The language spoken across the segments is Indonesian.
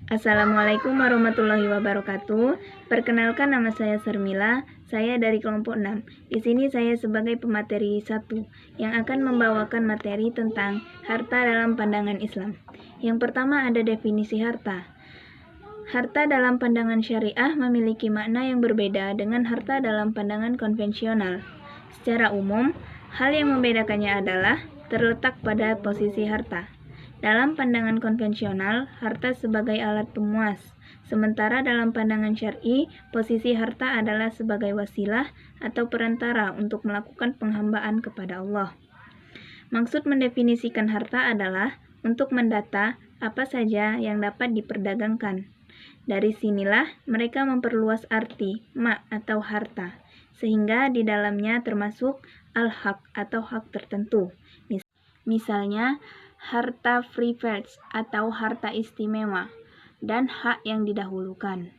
Assalamualaikum warahmatullahi wabarakatuh. Perkenalkan, nama saya Sarmila. Saya dari kelompok 6. Di sini saya sebagai pemateri 1 yang akan membawakan materi tentang harta dalam pandangan Islam. Yang pertama ada definisi harta. Harta dalam pandangan syariah memiliki makna yang berbeda dengan harta dalam pandangan konvensional. Secara umum, hal yang membedakannya adalah terletak pada posisi harta. Dalam pandangan konvensional, harta sebagai alat pemuas. Sementara dalam pandangan syar'i, posisi harta adalah sebagai wasilah atau perantara untuk melakukan penghambaan kepada Allah. Maksud mendefinisikan harta adalah untuk mendata apa saja yang dapat diperdagangkan. Dari sinilah mereka memperluas arti ma atau harta, sehingga di dalamnya termasuk al-haq atau hak tertentu. Misalnya, harta privilege atau harta istimewa, dan hak yang didahulukan.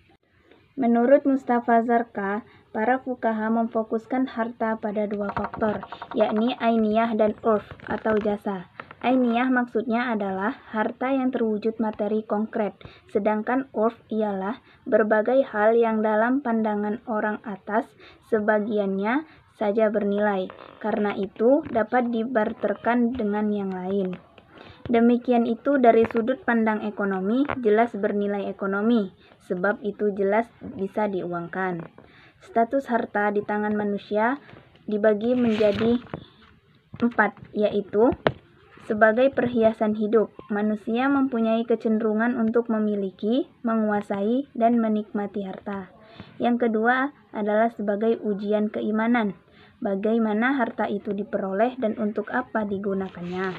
Menurut Mustafa Zarqa, para fuqaha memfokuskan harta pada dua faktor, yakni ainiyah dan urf atau jasa. Ainiyah maksudnya adalah harta yang terwujud materi konkret, sedangkan urf ialah berbagai hal yang dalam pandangan orang atas sebagiannya saja bernilai, karena itu dapat dibarterkan dengan yang lain. Demikian itu dari sudut pandang ekonomi jelas bernilai ekonomi, sebab itu jelas bisa diuangkan. Status harta di tangan manusia dibagi menjadi 4, yaitu sebagai perhiasan hidup. Manusia mempunyai kecenderungan untuk memiliki, menguasai, dan menikmati harta. Yang kedua adalah sebagai ujian keimanan. Bagaimana harta itu diperoleh dan untuk apa digunakannya.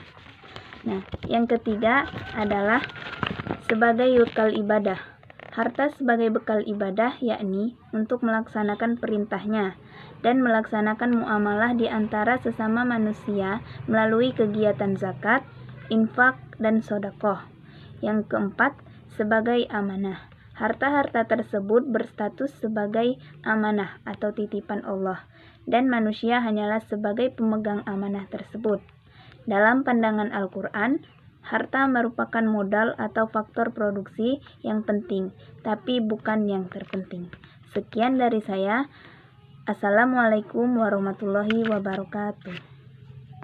Nah, yang ketiga adalah sebagai bekal ibadah. Harta sebagai bekal ibadah yakni untuk melaksanakan perintahnya dan melaksanakan muamalah di antara sesama manusia melalui kegiatan zakat, infak, dan sedekah. Yang keempat, sebagai amanah. Harta-harta tersebut berstatus sebagai amanah atau titipan Allah, dan manusia hanyalah sebagai pemegang amanah tersebut. Dalam pandangan Al-Quran, harta merupakan modal atau faktor produksi yang penting, tapi bukan yang terpenting. Sekian dari saya. Assalamualaikum warahmatullahi wabarakatuh.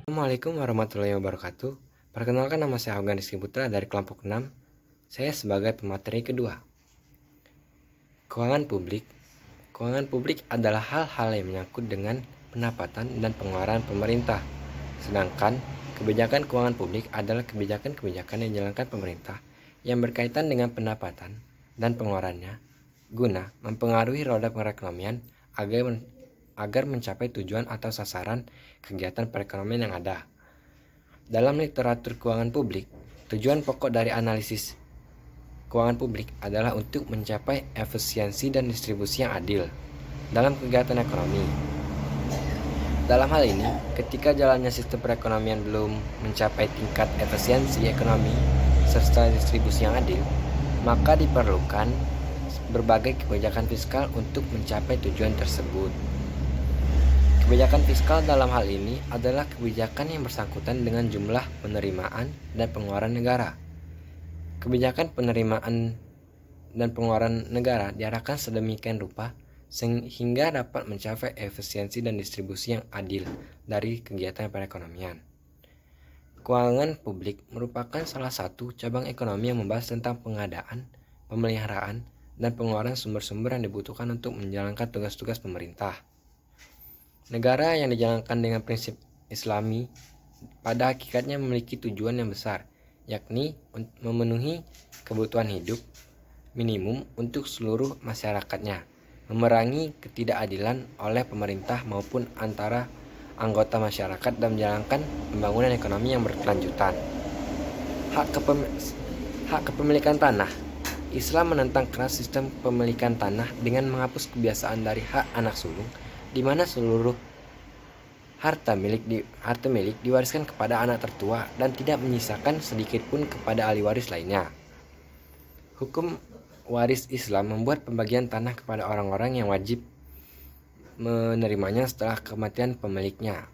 Assalamualaikum warahmatullahi wabarakatuh. Perkenalkan, nama saya Afgan Rizky Putra dari kelompok 6. Saya sebagai pemateri kedua. Keuangan publik. Keuangan publik adalah hal-hal yang menyangkut dengan pendapatan dan pengeluaran pemerintah. Sedangkan kebijakan keuangan publik adalah kebijakan-kebijakan yang dijalankan pemerintah yang berkaitan dengan pendapatan dan pengeluarannya guna mempengaruhi roda perekonomian agar mencapai tujuan atau sasaran kegiatan perekonomian yang ada. Dalam literatur keuangan publik, tujuan pokok dari analisis keuangan publik adalah untuk mencapai efisiensi dan distribusi yang adil dalam kegiatan ekonomi. Dalam hal ini, ketika jalannya sistem perekonomian belum mencapai tingkat efisiensi ekonomi serta distribusi yang adil, maka diperlukan berbagai kebijakan fiskal untuk mencapai tujuan tersebut. Kebijakan fiskal dalam hal ini adalah kebijakan yang bersangkutan dengan jumlah penerimaan dan pengeluaran negara. Kebijakan penerimaan dan pengeluaran negara diarahkan sedemikian rupa sehingga dapat mencapai efisiensi dan distribusi yang adil dari kegiatan perekonomian. Keuangan publik merupakan salah satu cabang ekonomi yang membahas tentang pengadaan, pemeliharaan, dan pengeluaran sumber-sumber yang dibutuhkan untuk menjalankan tugas-tugas pemerintah. Negara yang dijalankan dengan prinsip Islami pada hakikatnya memiliki tujuan yang besar, yakni memenuhi kebutuhan hidup minimum untuk seluruh masyarakatnya, memerangi ketidakadilan oleh pemerintah maupun antara anggota masyarakat dan menjalankan pembangunan ekonomi yang berkelanjutan. Hak kepemilikan tanah. Islam menentang keras sistem pemilikan tanah dengan menghapus kebiasaan dari hak anak sulung, di mana seluruh harta milik diwariskan kepada anak tertua dan tidak menyisakan sedikit pun kepada ahli waris lainnya. Hukum waris Islam membuat pembagian tanah kepada orang-orang yang wajib menerimanya setelah kematian pemiliknya.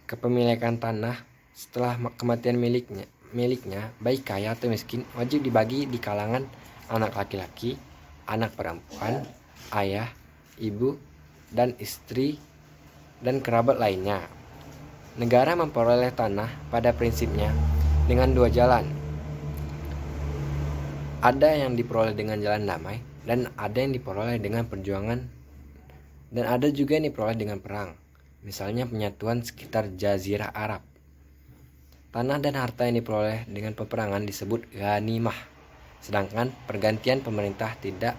Kepemilikan tanah setelah kematian miliknya, baik kaya atau miskin, wajib dibagi di kalangan anak laki-laki, anak perempuan, ayah, ibu, dan istri, dan kerabat lainnya. Negara memperoleh tanah pada prinsipnya dengan dua jalan. Ada yang diperoleh dengan jalan damai, dan ada yang diperoleh dengan perjuangan, dan ada juga yang diperoleh dengan perang. Misalnya penyatuan sekitar Jazirah Arab. Tanah dan harta yang diperoleh dengan peperangan disebut ghanimah, sedangkan pergantian pemerintah tidak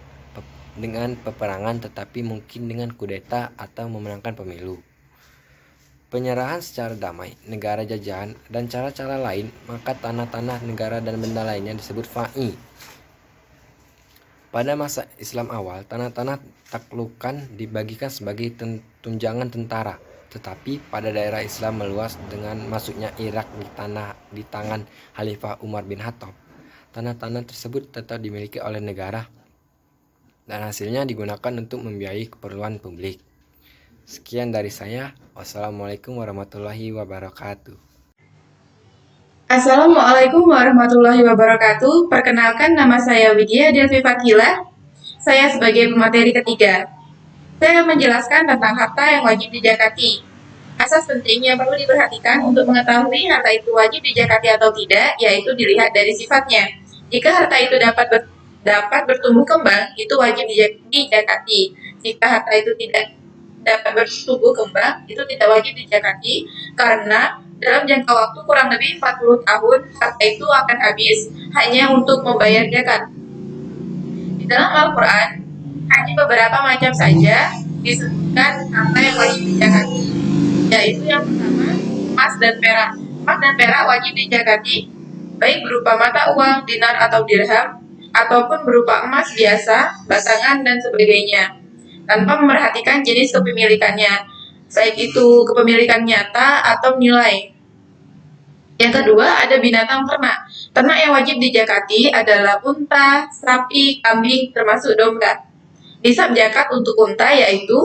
dengan peperangan tetapi mungkin dengan kudeta atau memenangkan pemilu. Penyerahan secara damai negara jajahan dan cara-cara lain, maka tanah-tanah negara dan benda lainnya disebut fa'i. Pada masa Islam awal, tanah-tanah taklukan dibagikan sebagai tunjangan tentara. Tetapi pada daerah Islam meluas dengan masuknya Irak di tangan Khalifah Umar bin Khattab, tanah-tanah tersebut tetap dimiliki oleh negara dan hasilnya digunakan untuk membiayai keperluan publik. Sekian dari saya. Wassalamualaikum warahmatullahi wabarakatuh. Assalamualaikum warahmatullahi wabarakatuh. Perkenalkan, nama saya Widya Delvi Fakila. Saya sebagai pemateri ketiga. Saya menjelaskan tentang harta yang wajib dijakati. Asas penting yang perlu diperhatikan untuk mengetahui harta itu wajib dijakati atau tidak, yaitu dilihat dari sifatnya. Jika harta itu dapat bertumbuh kembang, itu wajib dijakati. Jika harta itu tidak dapat bertumbuh kembang, itu tidak wajib dijakati, karena dalam jangka waktu kurang lebih 40 tahun, harta itu akan habis hanya untuk membayar zakat. Di dalam Al-Quran, hanya beberapa macam saja disebutkan harta yang wajib dijakati, yaitu yang pertama, emas dan perak. Emas dan perak wajib dijakati, baik berupa mata uang, dinar atau dirham, ataupun berupa emas biasa, batangan, dan sebagainya, tanpa memerhatikan jenis kepemilikannya, baik itu kepemilikan nyata atau nilai. Yang kedua, ada binatang ternak. Ternak yang wajib dijakati adalah unta, sapi, kambing, termasuk domba. Nisab zakat untuk unta yaitu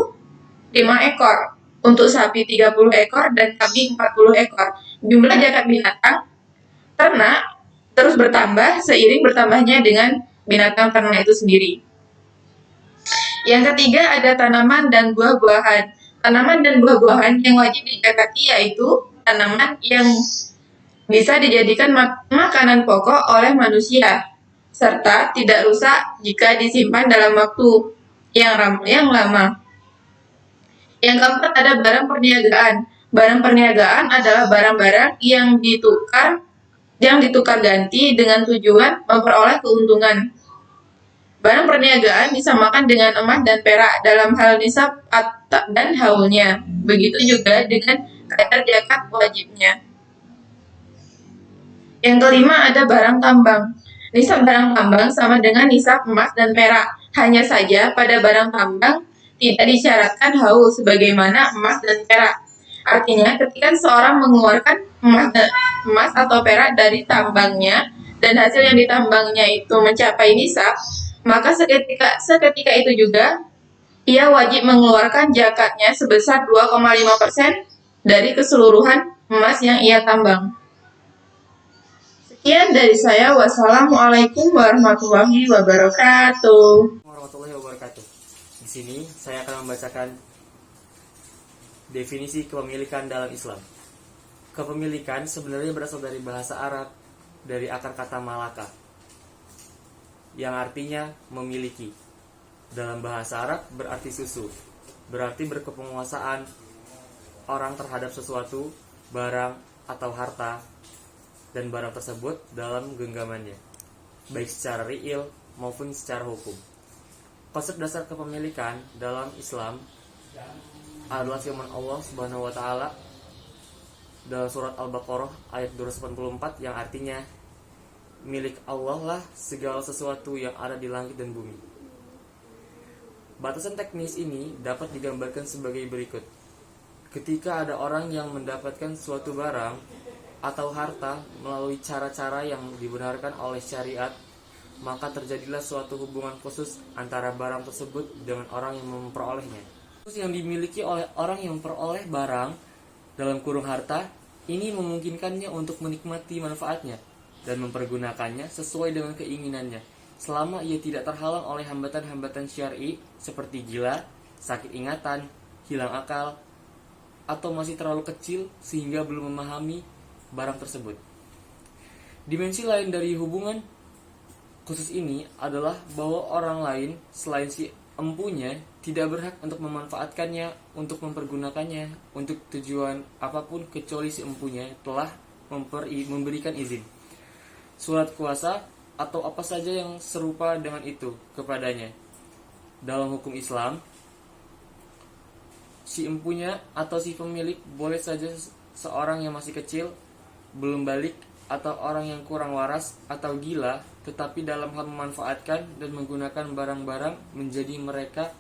5 ekor, untuk sapi 30 ekor, dan kambing 40 ekor. Jumlah zakat binatang ternak terus bertambah seiring bertambahnya dengan binatang ternak itu sendiri. Yang ketiga, ada tanaman dan buah-buahan. Tanaman dan buah-buahan yang wajib dijakati yaitu tanaman yang bisa dijadikan makanan pokok oleh manusia, serta tidak rusak jika disimpan dalam waktu yang lama. Yang keempat, ada barang perniagaan. Barang perniagaan adalah barang-barang yang ditukar ganti dengan tujuan memperoleh keuntungan. Barang perniagaan disamakan dengan emas dan perak dalam hal nisab dan haulnya. Begitu juga dengan kadar zakat wajibnya. Yang kelima, ada barang tambang. Nisab barang tambang sama dengan nisab emas dan perak. Hanya saja pada barang tambang tidak disyaratkan haul sebagaimana emas dan perak. Artinya, ketika seorang mengeluarkan emas atau perak dari tambangnya dan hasil yang ditambangnya itu mencapai nisab, maka seketika itu juga ia wajib mengeluarkan zakatnya sebesar 2,5% dari keseluruhan emas yang ia tambang. Sekian dari saya. Wassalamualaikum warahmatullahi wabarakatuh. Di sini saya akan membacakan definisi kepemilikan dalam Islam. Kepemilikan sebenarnya berasal dari bahasa Arab, dari akar kata malaka, yang artinya memiliki. Dalam bahasa Arab berarti susu, berarti berkepenguasaan orang terhadap sesuatu, barang atau harta, dan barang tersebut dalam genggamannya, baik secara real maupun secara hukum. Konsep dasar kepemilikan dalam Islam adalah firman Allah Subhanahu wa taala dalam surat Al-Baqarah ayat 284 yang artinya, milik Allah lah segala sesuatu yang ada di langit dan bumi. Batasan teknis ini dapat digambarkan sebagai berikut. Ketika ada orang yang mendapatkan suatu barang atau harta melalui cara-cara yang dibenarkan oleh syariat, maka terjadilah suatu hubungan khusus antara barang tersebut dengan orang yang memperolehnya. Yang dimiliki oleh orang yang memperoleh barang dalam kurung harta ini memungkinkannya untuk menikmati manfaatnya dan mempergunakannya sesuai dengan keinginannya, selama ia tidak terhalang oleh hambatan-hambatan syar'i seperti gila, sakit ingatan, hilang akal, atau masih terlalu kecil sehingga belum memahami barang tersebut. Dimensi lain dari hubungan khusus ini adalah bahwa orang lain selain si empunya tidak berhak untuk memanfaatkannya, untuk mempergunakannya untuk tujuan apapun kecuali si empunya telah memberikan izin, surat kuasa, atau apa saja yang serupa dengan itu kepadanya. Dalam hukum Islam, si empunya atau si pemilik boleh saja seorang yang masih kecil, belum balik, atau orang yang kurang waras atau gila, tetapi dalam hal memanfaatkan dan menggunakan barang-barang menjadi mereka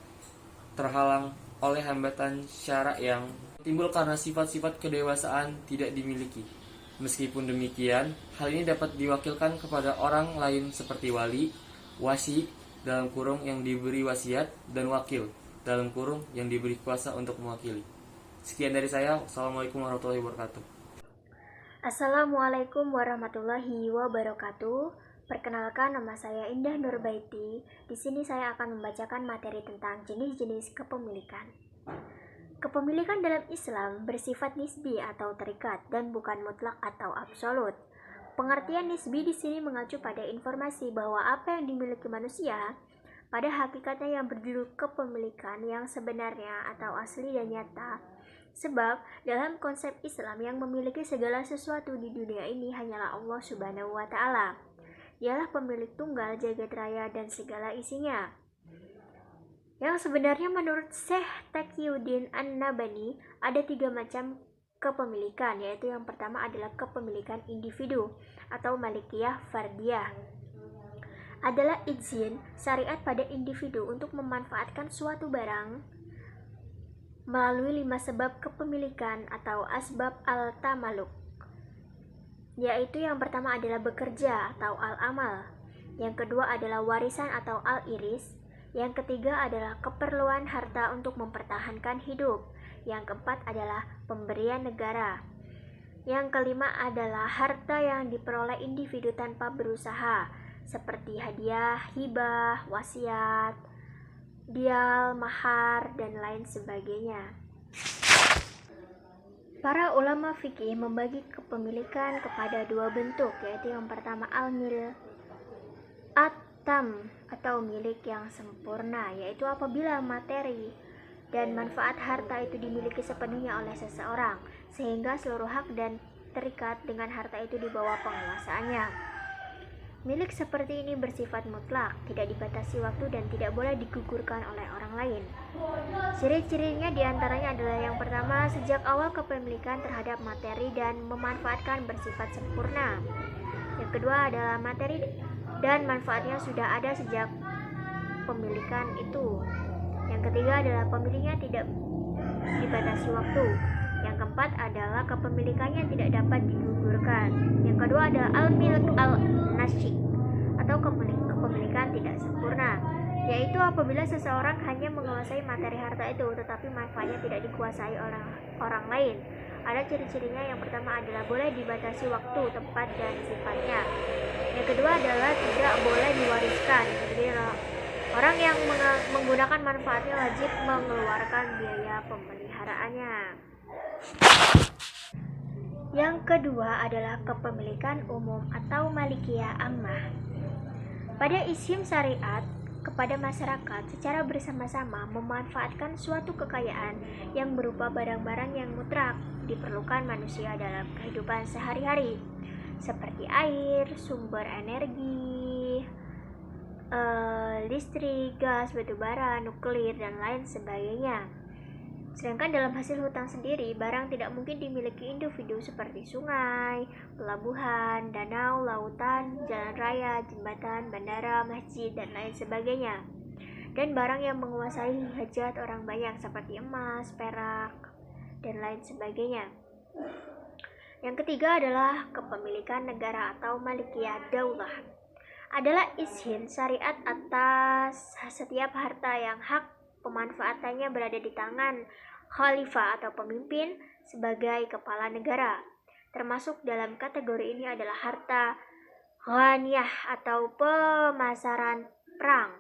terhalang oleh hambatan syara yang timbul karena sifat-sifat kedewasaan tidak dimiliki. Meskipun demikian, hal ini dapat diwakilkan kepada orang lain seperti wali, wasi dalam kurung yang diberi wasiat, dan wakil dalam kurung yang diberi kuasa untuk mewakili. Sekian dari saya. Assalamualaikum warahmatullahi wabarakatuh. Assalamualaikum warahmatullahi wabarakatuh. Perkenalkan, nama saya Indah Nurbaiti. Di sini saya akan membacakan materi tentang jenis-jenis kepemilikan. Kepemilikan dalam Islam bersifat nisbi atau terikat dan bukan mutlak atau absolut. Pengertian nisbi di sini mengacu pada informasi bahwa apa yang dimiliki manusia pada hakikatnya yang berjudul kepemilikan yang sebenarnya atau asli dan nyata. Sebab dalam konsep Islam yang memiliki segala sesuatu di dunia ini hanyalah Allah Subhanahu wa Ta'ala. Dialah pemilik tunggal jagat raya dan segala isinya. Yang sebenarnya menurut Syekh Taqiyuddin An-Nabhani ada 3 macam kepemilikan, yaitu yang pertama adalah kepemilikan individu atau malikiyah fardiyah. Adalah izin syariat pada individu untuk memanfaatkan suatu barang melalui 5 sebab kepemilikan atau asbab al-tamaluk, yaitu yang pertama adalah bekerja atau al-amal, yang kedua adalah warisan atau al-iris, yang ketiga adalah keperluan harta untuk mempertahankan hidup, yang keempat adalah pemberian negara, yang kelima adalah harta yang diperoleh individu tanpa berusaha, seperti hadiah, hibah, wasiat, dial, mahar, dan lain sebagainya. Para ulama fikih membagi kepemilikan kepada 2 bentuk, yaitu yang pertama al-mil at-tam atau milik yang sempurna, yaitu apabila materi dan manfaat harta itu dimiliki sepenuhnya oleh seseorang, sehingga seluruh hak dan terikat dengan harta itu di bawah penguasaannya. Milik seperti ini bersifat mutlak, tidak dibatasi waktu dan tidak boleh digugurkan oleh orang lain. Ciri-cirinya diantaranya adalah yang pertama, sejak awal kepemilikan terhadap materi dan memanfaatkan bersifat sempurna. Yang kedua adalah materi dan manfaatnya sudah ada sejak pemilikan itu. Yang ketiga adalah pemiliknya tidak dibatasi waktu. Yang keempat adalah kepemilikannya tidak dapat digugurkan. Yang kedua adalah al-milk al-nasyik atau kepemilikan tidak sempurna, yaitu apabila seseorang hanya menguasai materi harta itu tetapi manfaatnya tidak dikuasai orang lain. Ada ciri-cirinya. Yang pertama adalah boleh dibatasi waktu, tempat, dan sifatnya. Yang kedua adalah tidak boleh diwariskan. Jadi orang yang menggunakan manfaatnya wajib mengeluarkan biaya pemeliharaannya. Yang kedua adalah kepemilikan umum atau malikiyah ammah. Pada isim syariat, kepada masyarakat secara bersama-sama memanfaatkan suatu kekayaan yang berupa barang-barang yang mutlak diperlukan manusia dalam kehidupan sehari-hari, seperti air, sumber energi, listrik, gas, batubara, nuklir, dan lain sebagainya. Sedangkan dalam hasil hutang sendiri, barang tidak mungkin dimiliki individu seperti sungai, pelabuhan, danau, lautan, jalan raya, jembatan, bandara, masjid, dan lain sebagainya. Dan barang yang menguasai hajat orang banyak seperti emas, perak, dan lain sebagainya. Yang ketiga adalah kepemilikan negara atau malikiyah daulah. Adalah izin syariat atas setiap harta yang hak pemanfaatannya berada di tangan khalifah atau pemimpin sebagai kepala negara. Termasuk dalam kategori ini adalah harta ghaniyah atau pemasaran perang.